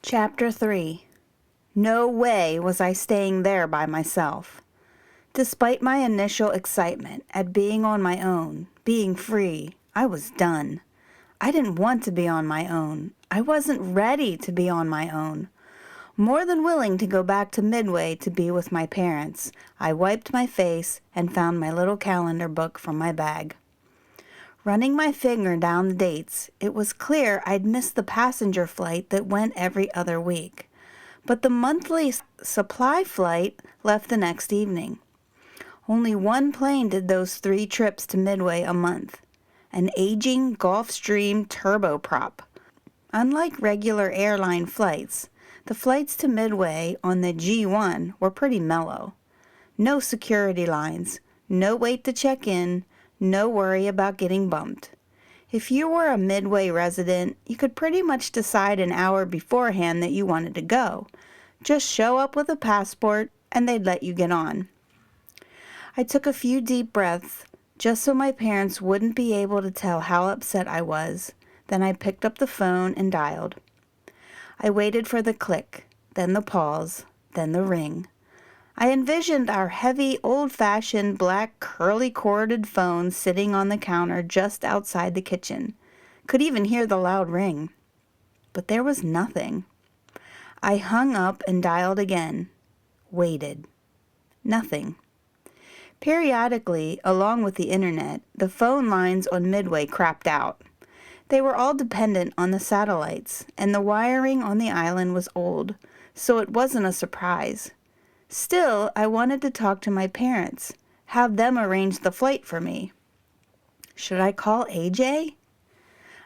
Chapter 3. No way was I staying there by myself. Despite my initial excitement at being on my own, being free, I was done. I didn't want to be on my own. I wasn't ready to be on my own. More than willing to go back to Midway to be with my parents, I wiped my face and found my little calendar book from my bag. Running my finger down the dates, it was clear I'd missed the passenger flight that went every other week. But the monthly supply flight left the next evening. Only one plane did those 3 trips to Midway a month. An aging Gulfstream turboprop. Unlike regular airline flights, the flights to Midway on the G1 were pretty mellow. No security lines, no wait to check in, no worry about getting bumped. If you were a Midway resident, you could pretty much decide an hour beforehand that you wanted to go. Just show up with a passport and they'd let you get on. I took a few deep breaths just so my parents wouldn't be able to tell how upset I was. Then I picked up the phone and dialed. I waited for the click, then the pause, then the ring. I envisioned our heavy, old-fashioned, black, curly-corded phone sitting on the counter just outside the kitchen. Could even hear the loud ring. But there was nothing. I hung up and dialed again. Waited. Nothing. Periodically, along with the internet, the phone lines on Midway crapped out. They were all dependent on the satellites, and the wiring on the island was old, so it wasn't a surprise. Still, I wanted to talk to my parents, have them arrange the flight for me. Should I call AJ?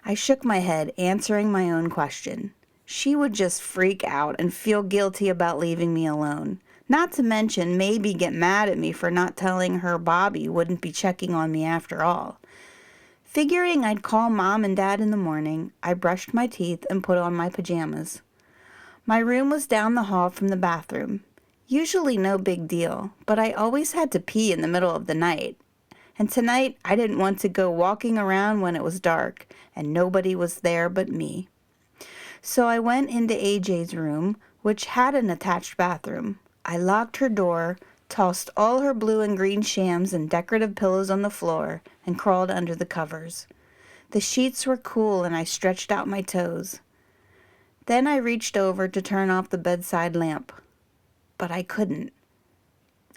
I shook my head, answering my own question. She would just freak out and feel guilty about leaving me alone, not to mention maybe get mad at me for not telling her Bobby wouldn't be checking on me after all. Figuring I'd call Mom and Dad in the morning, I brushed my teeth and put on my pajamas. My room was down the hall from the bathroom. Usually no big deal, but I always had to pee in the middle of the night. And tonight I didn't want to go walking around when it was dark and nobody was there but me. So I went into AJ's room, which had an attached bathroom. I locked her door, tossed all her blue and green shams and decorative pillows on the floor, and crawled under the covers. The sheets were cool and I stretched out my toes. Then I reached over to turn off the bedside lamp. But I couldn't.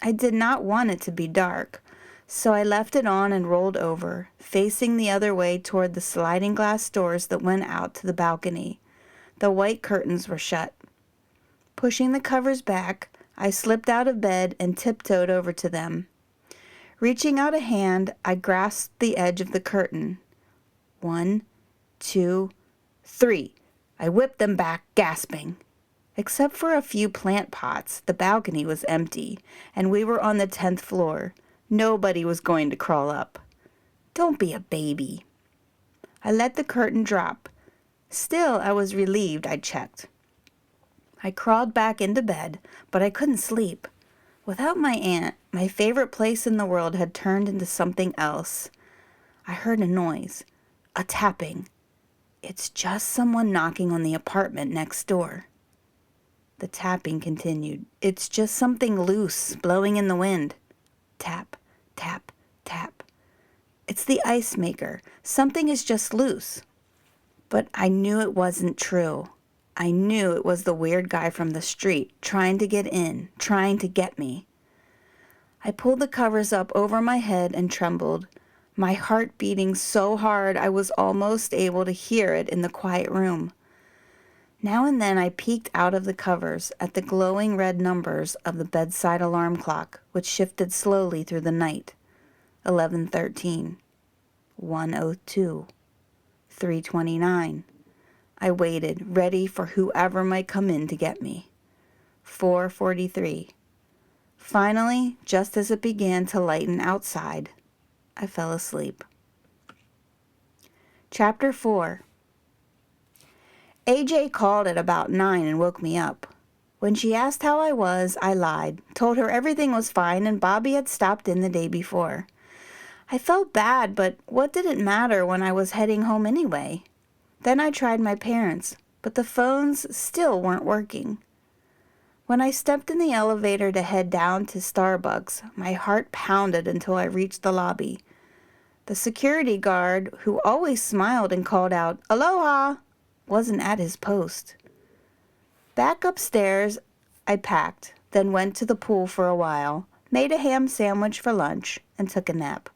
I did not want it to be dark, so I left it on and rolled over, facing the other way toward the sliding glass doors that went out to the balcony. The white curtains were shut. Pushing the covers back, I slipped out of bed and tiptoed over to them. Reaching out a hand, I grasped the edge of the curtain. 1, 2, 3. I whipped them back, gasping. Except for a few plant pots, the balcony was empty, and we were on the 10th floor. Nobody was going to crawl up. Don't be a baby. I let the curtain drop. Still, I was relieved I'd checked. I crawled back into bed, but I couldn't sleep. Without my aunt, my favorite place in the world had turned into something else. I heard a noise, a tapping. It's just someone knocking on the apartment next door. The tapping continued. It's just something loose, blowing in the wind. Tap, tap, tap. It's the ice maker. Something is just loose. But I knew it wasn't true. I knew it was the weird guy from the street, trying to get in, trying to get me. I pulled the covers up over my head and trembled, my heart beating so hard I was almost able to hear it in the quiet room. Now and then I peeked out of the covers at the glowing red numbers of the bedside alarm clock, which shifted slowly through the night. 11:13, 1:02, 3:29. I waited, ready for whoever might come in to get me. 4:43. Finally, just as it began to lighten outside, I fell asleep. Chapter 4. AJ called at about 9 and woke me up. When she asked how I was, I lied, told her everything was fine and Bobby had stopped in the day before. I felt bad, but what did it matter when I was heading home anyway? Then I tried my parents. but the phones still weren't working. When I stepped in the elevator to head down to Starbucks, my heart pounded until I reached the lobby. The security guard, who always smiled and called out, "Aloha," wasn't at his post. Back upstairs, I packed, then went to the pool for a while, made a ham sandwich for lunch, and took a nap.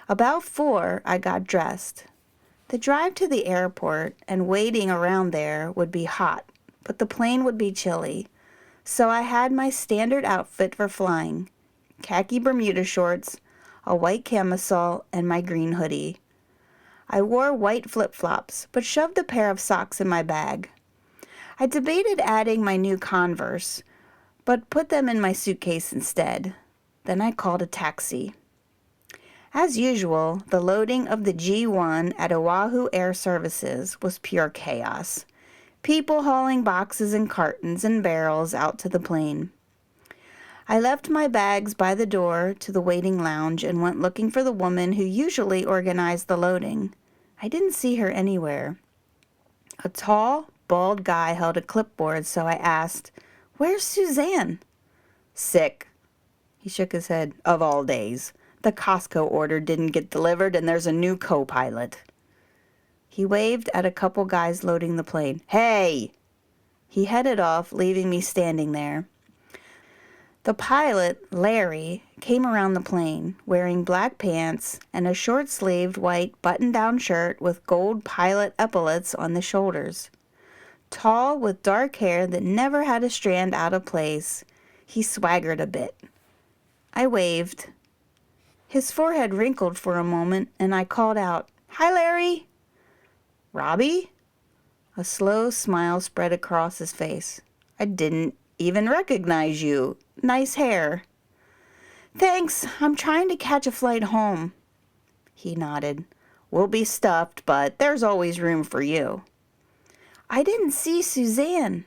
About 4, I got dressed. The drive to the airport and waiting around there would be hot, but the plane would be chilly. So I had my standard outfit for flying: khaki Bermuda shorts, a white camisole, and my green hoodie. I wore white flip-flops, but shoved a pair of socks in my bag. I debated adding my new Converse, but put them in my suitcase instead. Then I called a taxi. As usual, the loading of the G1 at Oahu Air Services was pure chaos. People hauling boxes and cartons and barrels out to the plane. I left my bags by the door to the waiting lounge and went looking for the woman who usually organized the loading. I didn't see her anywhere. A tall, bald guy held a clipboard, so I asked, "Where's Suzanne?" "Sick." He shook his head. "Of all days. The Costco order didn't get delivered and there's a new co-pilot." He waved at a couple guys loading the plane. "Hey!" He headed off, leaving me standing there. The pilot, Larry, came around the plane, wearing black pants and a short-sleeved white button-down shirt with gold pilot epaulets on the shoulders. Tall, with dark hair that never had a strand out of place, he swaggered a bit. I waved. His forehead wrinkled for a moment, and I called out, "Hi, Larry." "Robbie?" A slow smile spread across his face. "I didn't even recognize you. Nice hair." "Thanks. I'm trying to catch a flight home." He nodded. "We'll be stuffed, but there's always room for you." "I didn't see Suzanne."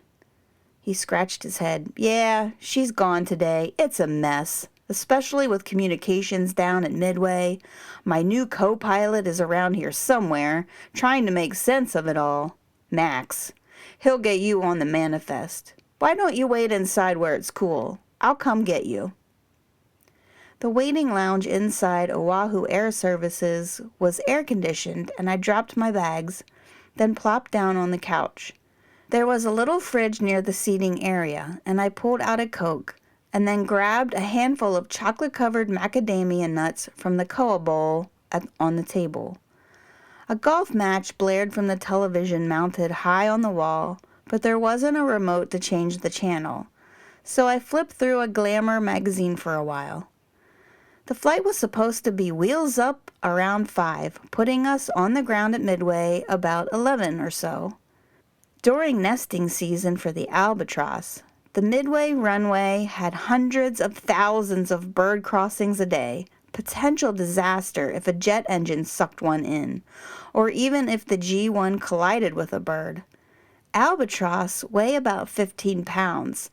He scratched his head. "Yeah, she's gone today. It's a mess, especially with communications down at Midway. My new co-pilot is around here somewhere, trying to make sense of it all. Max. He'll get you on the manifest. Why don't you wait inside where it's cool? I'll come get you." The waiting lounge inside Oahu Air Services was air-conditioned, and I dropped my bags, then plopped down on the couch. There was a little fridge near the seating area, and I pulled out a Coke, and then grabbed a handful of chocolate-covered macadamia nuts from the koa bowl on the table. A golf match blared from the television mounted high on the wall, but there wasn't a remote to change the channel, so I flipped through a Glamour magazine for a while. The flight was supposed to be wheels up around 5, putting us on the ground at Midway about 11 or so. During nesting season for the albatross, the Midway runway had hundreds of thousands of bird crossings a day, potential disaster if a jet engine sucked one in, or even if the G1 collided with a bird. Albatross weigh about 15 pounds.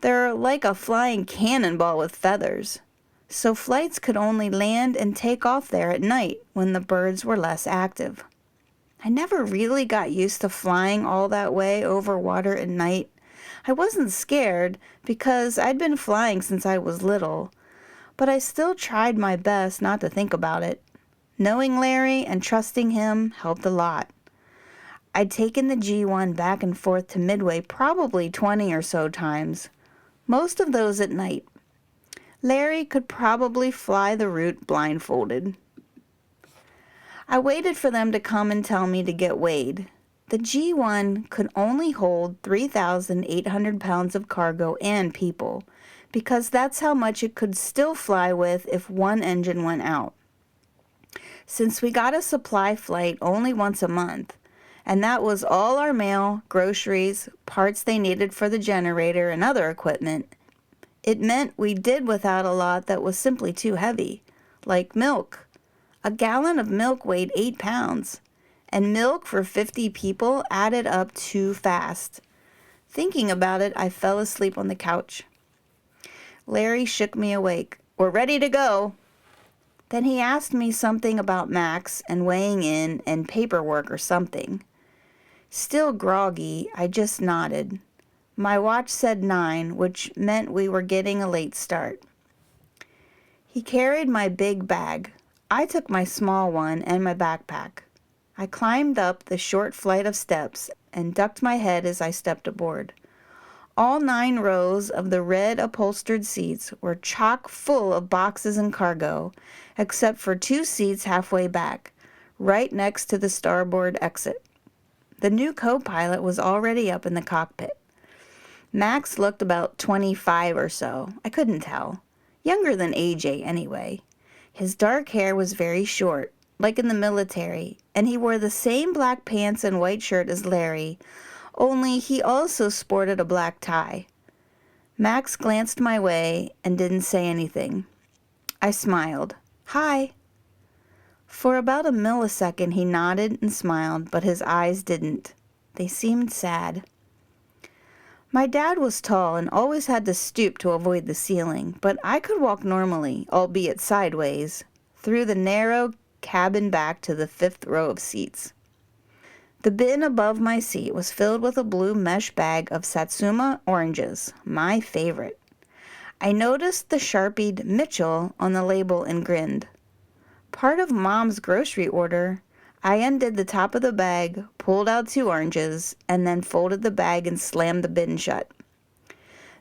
They're like a flying cannonball with feathers. So flights could only land and take off there at night when the birds were less active. I never really got used to flying all that way over water at night. I wasn't scared because I'd been flying since I was little, but I still tried my best not to think about it. Knowing Larry and trusting him helped a lot. I'd taken the G1 back and forth to Midway probably 20 or so times, most of those at night. Larry could probably fly the route blindfolded. I waited for them to come and tell me to get weighed. The G1 could only hold 3,800 pounds of cargo and people, because that's how much it could still fly with if one engine went out. Since we got a supply flight only once a month, and that was all our mail, groceries, parts they needed for the generator, and other equipment, it meant we did without a lot that was simply too heavy, like milk. A gallon of milk weighed 8 pounds, and milk for 50 people added up too fast. Thinking about it, I fell asleep on the couch. Larry shook me awake. "We're ready to go." Then he asked me something about Max and weighing in and paperwork or something. Still groggy, I just nodded. My watch said 9, which meant we were getting a late start. He carried my big bag. I took my small one and my backpack. I climbed up the short flight of steps and ducked my head as I stepped aboard. All 9 rows of the red upholstered seats were chock full of boxes and cargo, except for 2 seats halfway back, right next to the starboard exit. The new co-pilot was already up in the cockpit. Max looked about 25 or so. I couldn't tell. Younger than AJ anyway. His dark hair was very short, like in the military, and he wore the same black pants and white shirt as Larry, only he also sported a black tie. Max glanced my way and didn't say anything. I smiled. Hi. For about a millisecond he nodded and smiled, but his eyes didn't. They seemed sad. My dad was tall and always had to stoop to avoid the ceiling, but I could walk normally, albeit sideways, through the narrow cabin back to the 5th row of seats. The bin above my seat was filled with a blue mesh bag of Satsuma oranges, my favorite. I noticed the sharpied Mitchell on the label and grinned. Part of Mom's grocery order. I undid the top of the bag, pulled out 2 oranges, and then folded the bag and slammed the bin shut.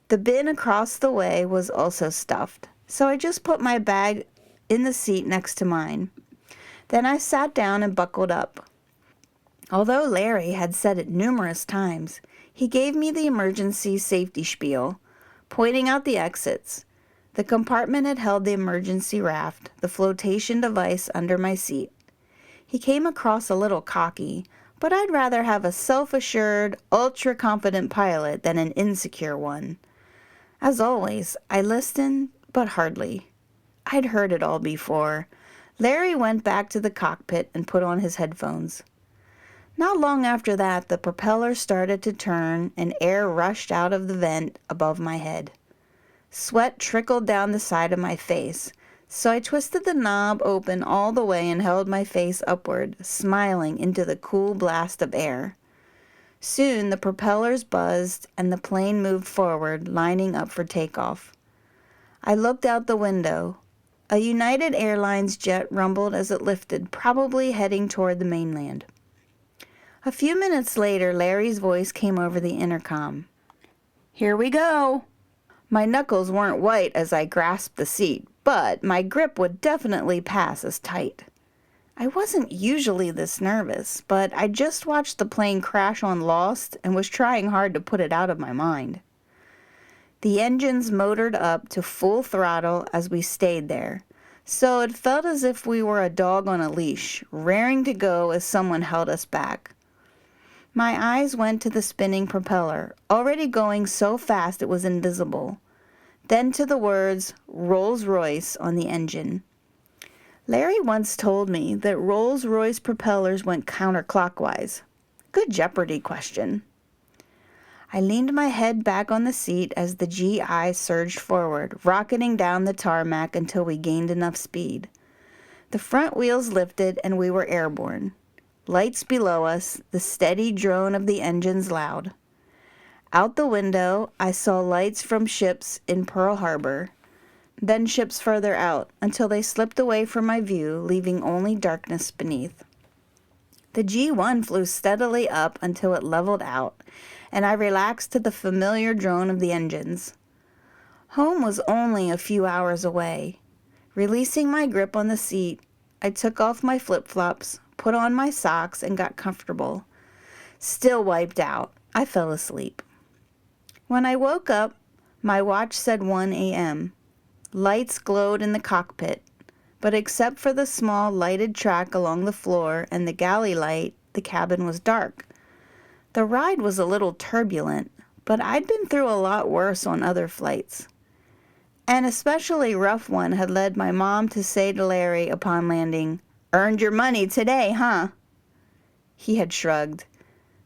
The bin across the way was also stuffed, so I just put my bag in the seat next to mine. Then I sat down and buckled up. Although Larry had said it numerous times, he gave me the emergency safety spiel, pointing out the exits. The compartment had held the emergency raft, the flotation device under my seat. He came across a little cocky, but I'd rather have a self-assured, ultra-confident pilot than an insecure one. As always, I listened, but hardly. I'd heard it all before. Larry went back to the cockpit and put on his headphones. Not long after that, the propeller started to turn and air rushed out of the vent above my head. Sweat trickled down the side of my face, so I twisted the knob open all the way and held my face upward, smiling into the cool blast of air. Soon the propellers buzzed and the plane moved forward, lining up for takeoff. I looked out the window. A United Airlines jet rumbled as it lifted, probably heading toward the mainland. A few minutes later, Larry's voice came over the intercom. "Here we go." My knuckles weren't white as I grasped the seat, but my grip would definitely pass as tight. I wasn't usually this nervous, but I just watched the plane crash on Lost and was trying hard to put it out of my mind. The engines motored up to full throttle as we stayed there, so it felt as if we were a dog on a leash, raring to go as someone held us back. My eyes went to the spinning propeller, already going so fast it was invisible. Then to the words, Rolls-Royce on the engine. Larry once told me that Rolls-Royce propellers went counterclockwise. Good Jeopardy question. I leaned my head back on the seat as the GI surged forward, rocketing down the tarmac until we gained enough speed. The front wheels lifted and we were airborne. Lights below us, the steady drone of the engines loud. Out the window, I saw lights from ships in Pearl Harbor, then ships further out, until they slipped away from my view, leaving only darkness beneath. The G1 flew steadily up until it leveled out, and I relaxed to the familiar drone of the engines. Home was only a few hours away. Releasing my grip on the seat, I took off my flip-flops, put on my socks, and got comfortable. Still wiped out, I fell asleep. When I woke up, my watch said 1 a.m. Lights glowed in the cockpit, but except for the small lighted track along the floor and the galley light, the cabin was dark. The ride was a little turbulent, but I'd been through a lot worse on other flights. An especially rough one had led my mom to say to Larry upon landing, "Earned your money today, huh?" He had shrugged,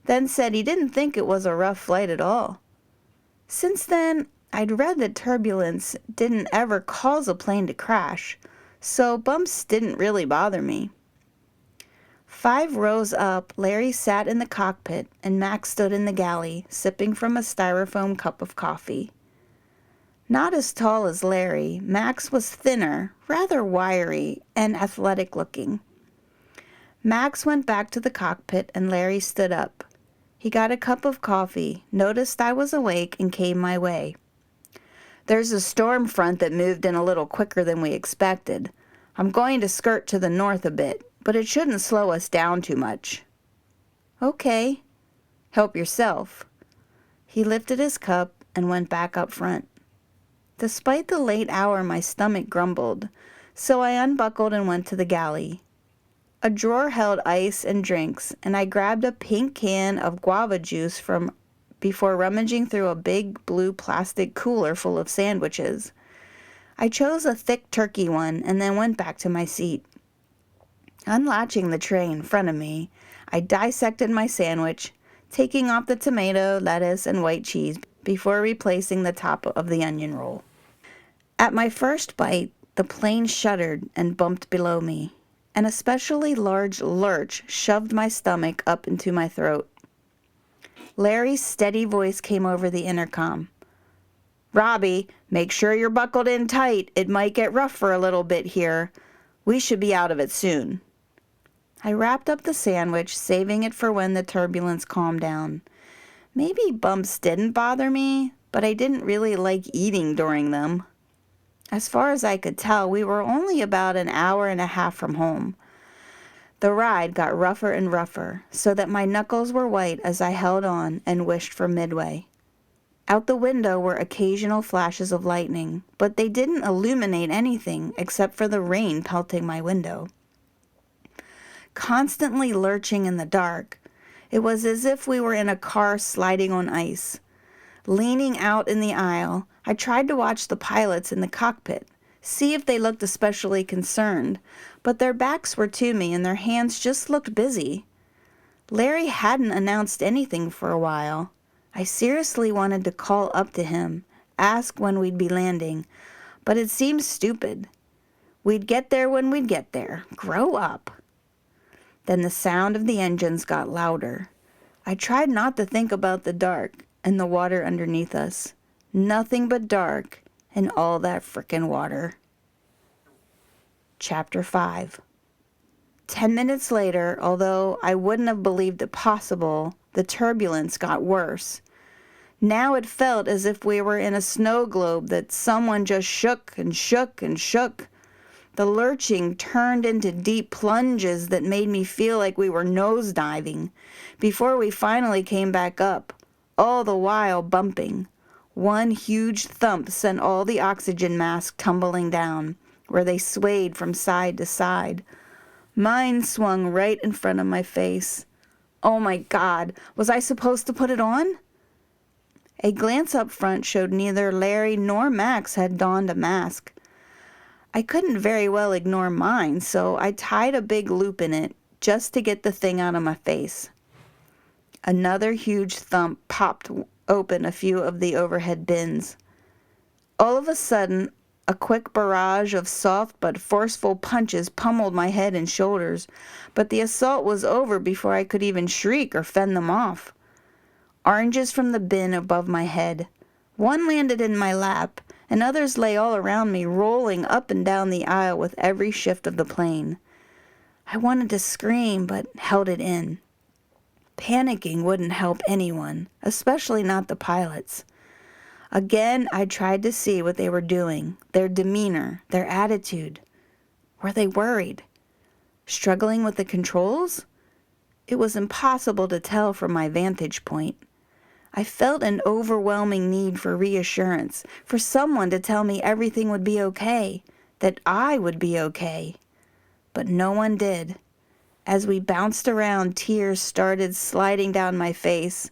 then said he didn't think it was a rough flight at all. Since then, I'd read that turbulence didn't ever cause a plane to crash, so bumps didn't really bother me. 5 rows up, Larry sat in the cockpit and Max stood in the galley, sipping from a styrofoam cup of coffee. Not as tall as Larry, Max was thinner, rather wiry, and athletic-looking. Max went back to the cockpit and Larry stood up. He got a cup of coffee, noticed I was awake, and came my way. "There's a storm front that moved in a little quicker than we expected. I'm going to skirt to the north a bit, but it shouldn't slow us down too much." "Okay. Help yourself." He lifted his cup and went back up front. Despite the late hour, my stomach grumbled, so I unbuckled and went to the galley. A drawer held ice and drinks, and I grabbed a pink can of guava juice from before rummaging through a big blue plastic cooler full of sandwiches. I chose a thick turkey one and then went back to my seat. Unlatching the tray in front of me, I dissected my sandwich, taking off the tomato, lettuce, and white cheese before replacing the top of the onion roll. At my first bite, the plane shuddered and bumped below me. An especially large lurch shoved my stomach up into my throat. Larry's steady voice came over the intercom. "Robbie, make sure you're buckled in tight. It might get rough for a little bit here. We should be out of it soon." I wrapped up the sandwich, saving it for when the turbulence calmed down. Maybe bumps didn't bother me, but I didn't really like eating during them. As far as I could tell, we were only about an hour and a half from home. The ride got rougher and rougher, so that my knuckles were white as I held on and wished for Midway. Out the window were occasional flashes of lightning, but they didn't illuminate anything except for the rain pelting my window. Constantly lurching in the dark, it was as if we were in a car sliding on ice. Leaning out in the aisle, I tried to watch the pilots in the cockpit, see if they looked especially concerned, but their backs were to me and their hands just looked busy. Larry hadn't announced anything for a while. I seriously wanted to call up to him, ask when we'd be landing, but it seemed stupid. We'd get there when we'd get there. Grow up. Then the sound of the engines got louder. I tried not to think about the dark and the water underneath us. Nothing but dark and all that frickin' water. Chapter 5. 10 minutes later, although I wouldn't have believed it possible, the turbulence got worse. Now it felt as if we were in a snow globe that someone just shook and shook and shook. The lurching turned into deep plunges that made me feel like we were nosediving before we finally came back up, all the while bumping. One huge thump sent all the oxygen masks tumbling down, where they swayed from side to side. Mine swung right in front of my face. Oh my God, was I supposed to put it on? A glance up front showed neither Larry nor Max had donned a mask. I couldn't very well ignore mine, so I tied a big loop in it just to get the thing out of my face. Another huge thump popped open a few of the overhead bins. All of a sudden, a quick barrage of soft but forceful punches pummeled my head and shoulders, but the assault was over before I could even shriek or fend them off. Oranges from the bin above my head. One landed in my lap, and others lay all around me, rolling up and down the aisle with every shift of the plane. I wanted to scream, but held it in. Panicking wouldn't help anyone, especially not the pilots. Again, I tried to see what they were doing, their demeanor, their attitude. Were they worried? Struggling with the controls? It was impossible to tell from my vantage point. I felt an overwhelming need for reassurance, for someone to tell me everything would be okay, that I would be okay. But no one did. As we bounced around, tears started sliding down my face.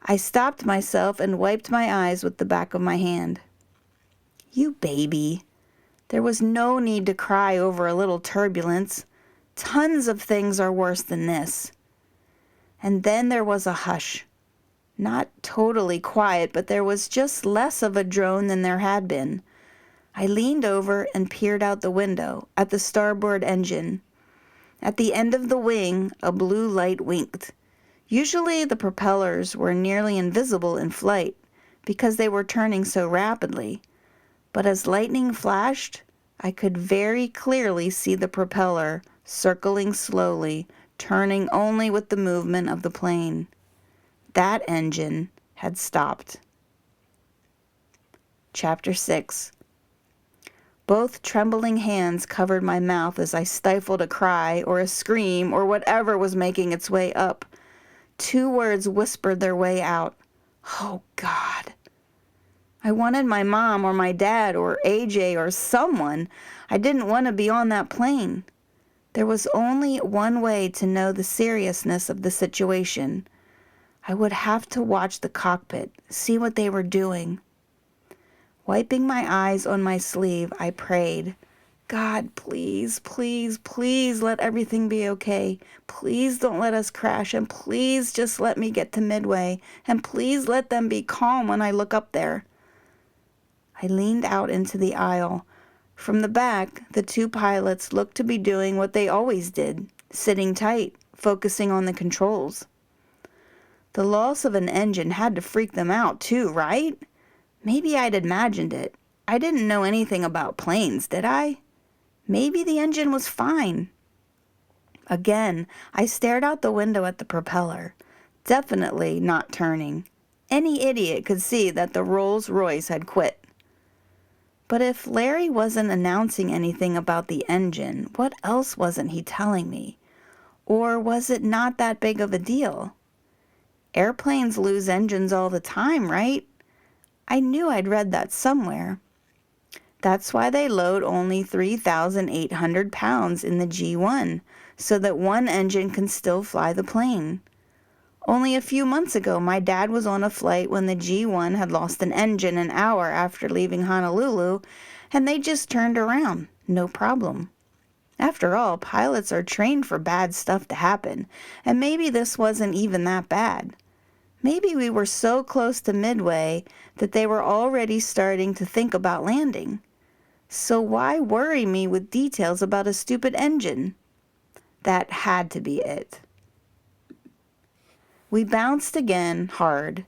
I stopped myself and wiped my eyes with the back of my hand. You baby. There was no need to cry over a little turbulence. Tons of things are worse than this. And then there was a hush. Not totally quiet, but there was just less of a drone than there had been. I leaned over and peered out the window at the starboard engine. At the end of the wing, a blue light winked. Usually the propellers were nearly invisible in flight because they were turning so rapidly, but as lightning flashed, I could very clearly see the propeller circling slowly, turning only with the movement of the plane. That engine had stopped. Chapter 6. Both trembling hands covered my mouth as I stifled a cry or a scream or whatever was making its way up. 2 words whispered their way out. Oh, God. I wanted my mom or my dad or AJ or someone. I didn't want to be on that plane. There was only one way to know the seriousness of the situation. I would have to watch the cockpit, see what they were doing. Wiping my eyes on my sleeve, I prayed, God, please, please, please let everything be okay. Please don't let us crash, and please just let me get to Midway, and please let them be calm when I look up there. I leaned out into the aisle. From the back, the 2 pilots looked to be doing what they always did, sitting tight, focusing on the controls. The loss of an engine had to freak them out too, right? Maybe I'd imagined it. I didn't know anything about planes, did I? Maybe the engine was fine. Again, I stared out the window at the propeller, definitely not turning. Any idiot could see that the Rolls-Royce had quit. But if Larry wasn't announcing anything about the engine, what else wasn't he telling me? Or was it not that big of a deal? Airplanes lose engines all the time, right? I knew I'd read that somewhere. That's why they load only 3,800 pounds in the G1, so that one engine can still fly the plane. Only a few months ago, my dad was on a flight when the G1 had lost an engine an hour after leaving Honolulu, and they just turned around, no problem. After all, pilots are trained for bad stuff to happen, and maybe this wasn't even that bad. Maybe we were so close to Midway that they were already starting to think about landing. So why worry me with details about a stupid engine? That had to be it. We bounced again, hard.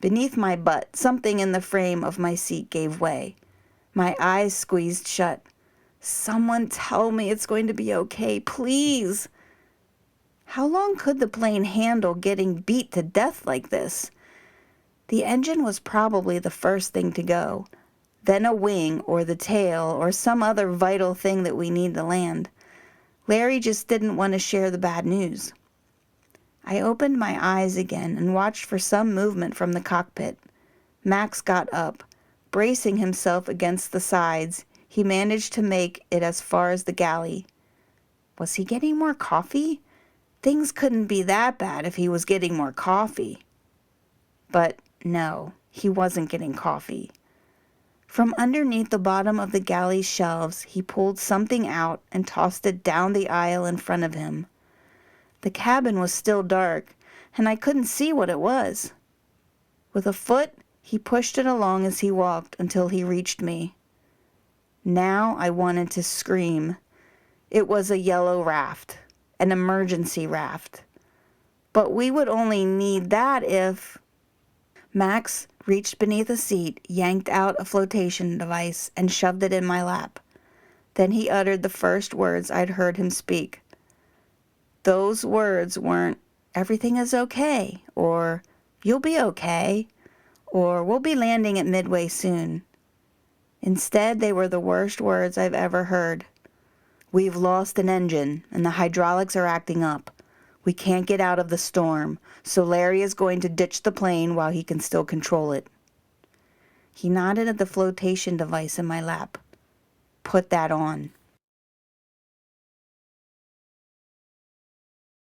Beneath my butt, something in the frame of my seat gave way. My eyes squeezed shut. Someone tell me it's going to be okay, please. How long could the plane handle getting beat to death like this? The engine was probably the first thing to go, then a wing or the tail or some other vital thing that we need to land. Larry just didn't want to share the bad news. I opened my eyes again and watched for some movement from the cockpit. Max got up. Bracing himself against the sides, he managed to make it as far as the galley. Was he getting more coffee? Things couldn't be that bad if he was getting more coffee. But no, he wasn't getting coffee. From underneath the bottom of the galley's shelves, he pulled something out and tossed it down the aisle in front of him. The cabin was still dark, and I couldn't see what it was. With a foot, he pushed it along as he walked until he reached me. Now I wanted to scream. It was a yellow raft. An emergency raft. But we would only need that if... Max reached beneath a seat, yanked out a flotation device, and shoved it in my lap. Then he uttered the first words I'd heard him speak. Those words weren't, everything is okay, or you'll be okay, or we'll be landing at Midway soon. Instead, they were the worst words I've ever heard. We've lost an engine, and the hydraulics are acting up. We can't get out of the storm, so Larry is going to ditch the plane while he can still control it. He nodded at the flotation device in my lap. Put that on.